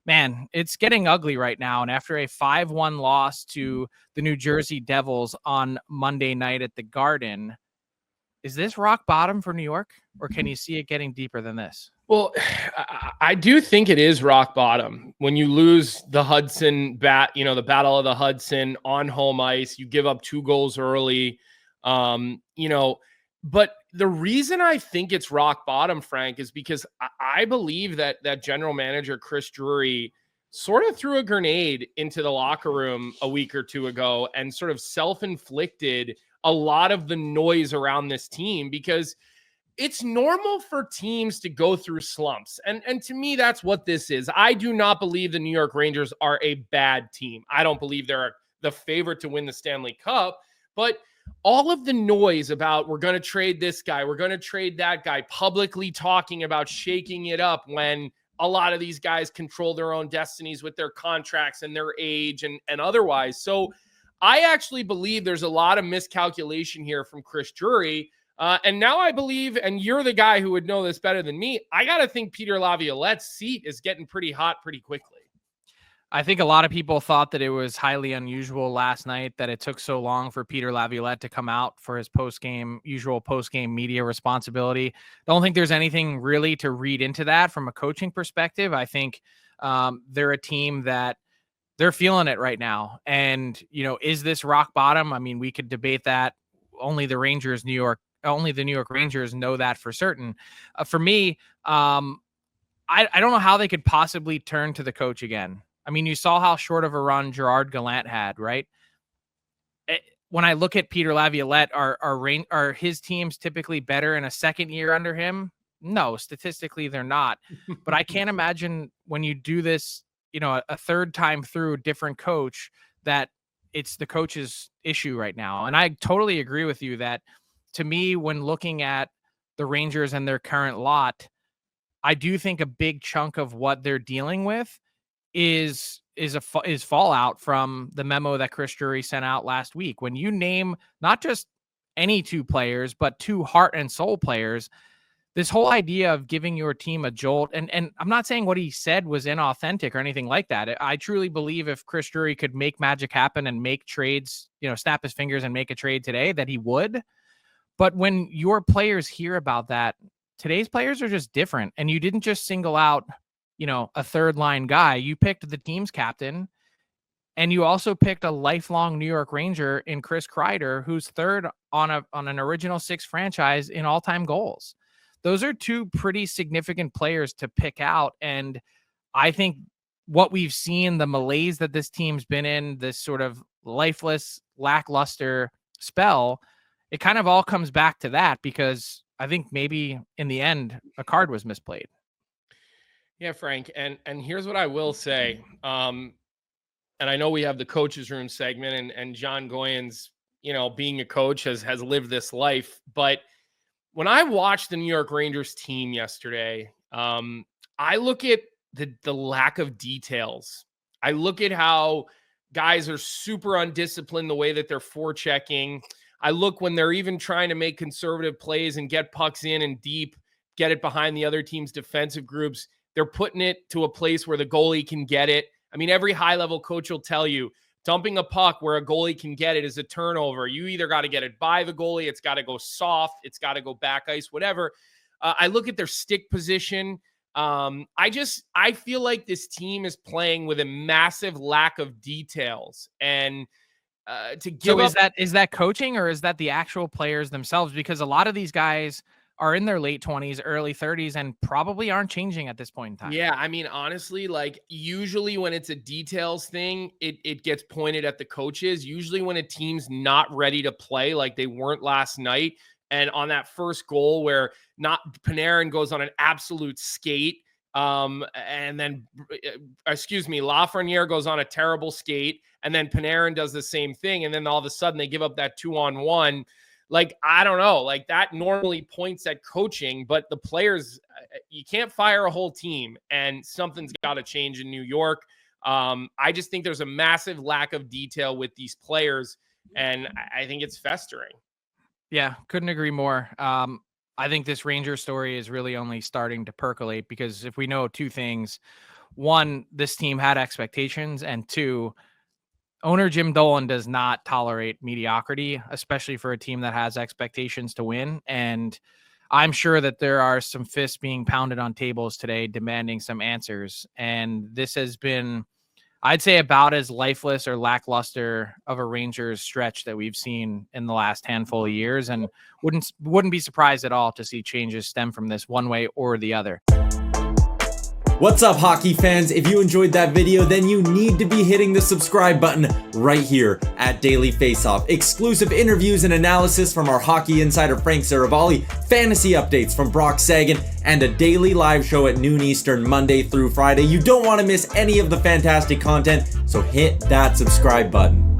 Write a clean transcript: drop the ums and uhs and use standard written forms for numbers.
Man, it's getting ugly right now. And after a 5-1 loss to the New Jersey Devils on Monday night at the Garden, is this rock bottom for New York, or can you see it getting deeper than this? Well, I do think it is rock bottom when you lose the Hudson the Battle of the Hudson on home ice. You give up 2 goals early, but the reason I think it's rock bottom, Frank, is because I believe that general manager Chris Drury sort of threw a grenade into the locker room a week or two ago and sort of self-inflicted a lot of the noise around this team, because it's normal for teams to go through slumps. And to me, that's what this is. I do not believe the New York Rangers are a bad team. I don't believe they're the favorite to win the Stanley Cup, but all of the noise about we're going to trade this guy, we're going to trade that guy, publicly talking about shaking it up when a lot of these guys control their own destinies with their contracts and their age and otherwise. So I actually believe there's a lot of miscalculation here from Chris Drury. And now I believe, and you're the guy who would know this better than me, I got to think Peter Laviolette's seat is getting pretty hot pretty quickly. I think a lot of people thought that it was highly unusual last night that it took so long for Peter Laviolette to come out for his usual post-game media responsibility. Don't think there's anything really to read into that from a coaching perspective. I think they're a team that they're feeling it right now. And, is this rock bottom? I mean, we could debate that. Only the New York Rangers know that for certain. For me, I don't know how they could possibly turn to the coach again. I mean, you saw how short of a run Gerard Gallant had, right? When I look at Peter Laviolette, are his teams typically better in a second year under him? No, statistically they're not. But I can't imagine when you do this, a third time through a different coach, that it's the coach's issue right now. And I totally agree with you that, to me, when looking at the Rangers and their current lot, I do think a big chunk of what they're dealing with is fallout from the memo that Chris Drury sent out last week. When you name not just any 2 players, but 2 heart and soul players, this whole idea of giving your team a jolt, and I'm not saying what he said was inauthentic or anything like that. I truly believe if Chris Drury could make magic happen and make trades, snap his fingers and make a trade today, that he would. But when your players hear about that, today's players are just different. And you didn't just single out, a third line guy. You picked the team's captain, and you also picked a lifelong New York Ranger in Chris Kreider, who's third on an original 6 franchise in all-time goals. Those are 2 pretty significant players to pick out. And I think what we've seen, the malaise that this team's been in, this sort of lifeless, lackluster spell, it kind of all comes back to that, because I think maybe in the end a card was misplayed. Yeah, Frank. And here's what I will say. And I know we have the coaches room segment, and John Goyens, being a coach has lived this life. But when I watched the New York Rangers team yesterday, I look at the lack of details. I look at how guys are super undisciplined, the way that they're forechecking. I look when they're even trying to make conservative plays and get pucks in and deep, get it behind the other team's defensive groups. They're putting it to a place where the goalie can get it. I mean, every high-level coach will tell you, dumping a puck where a goalie can get it is a turnover. You either got to get it by the goalie, it's got to go soft, it's got to go back ice, whatever. I look at their stick position. I feel like this team is playing with a massive lack of details. And to give is that coaching, or is that the actual players themselves? Because a lot of these guys are in their late 20s, early 30s, and probably aren't changing at this point in time. Yeah, I mean, honestly, like usually when it's a details thing, it gets pointed at the coaches. Usually when a team's not ready to play like they weren't last night, and on that first goal where Panarin goes on an absolute skate, and then, Lafreniere goes on a terrible skate, and then Panarin does the same thing, and then all of a sudden they give up that 2-on-1. Like, I don't know, like that normally points at coaching, but the players, you can't fire a whole team, and something's got to change in New York. I just think there's a massive lack of detail with these players, and I think it's festering. Yeah, couldn't agree more. I think this Ranger story is really only starting to percolate, because if we know 2 things, one, this team had expectations, and two, owner Jim Dolan does not tolerate mediocrity, especially for a team that has expectations to win. And I'm sure that there are some fists being pounded on tables today demanding some answers. And this has been, I'd say, about as lifeless or lackluster of a Rangers stretch that we've seen in the last handful of years, and wouldn't be surprised at all to see changes stem from this one way or the other. What's up, hockey fans? If you enjoyed that video, then you need to be hitting the subscribe button right here at Daily Faceoff. Exclusive interviews and analysis from our hockey insider Frank Seravalli, fantasy updates from Brock Sagan, and a daily live show at noon Eastern Monday through Friday. You don't want to miss any of the fantastic content, so hit that subscribe button.